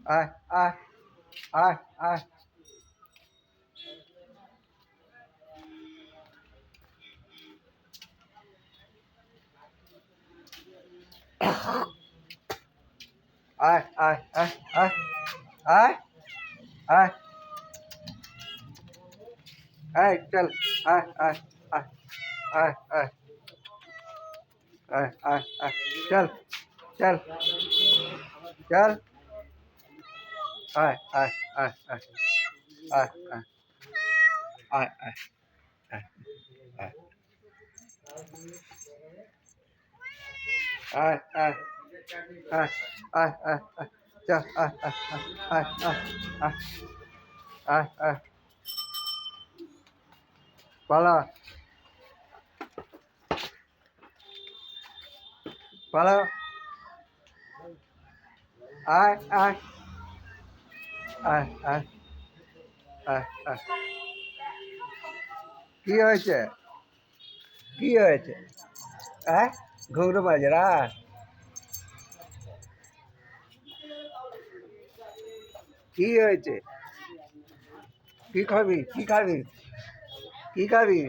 আয় আয় আয় আয় আয় আয় আয় আয় আয় আয় আয় চল আয় আয় আয় আয় আয় আয় আয় আয় চল চল চল আয় আয় আয় আয় আয় আয় আয় আয় আয় আয় আয় আয় আয় আয় আয় আয় চল আয় আয় আয় আয় আয় আয় আয় পালা পালা আয় আয় আয় আয় আয় আয় কি হয়েছে কি হয়েছে হ্যাঁ ঘুমরো বাজরা কি হয়েছে কি খাবি কি খাবি কি খাবি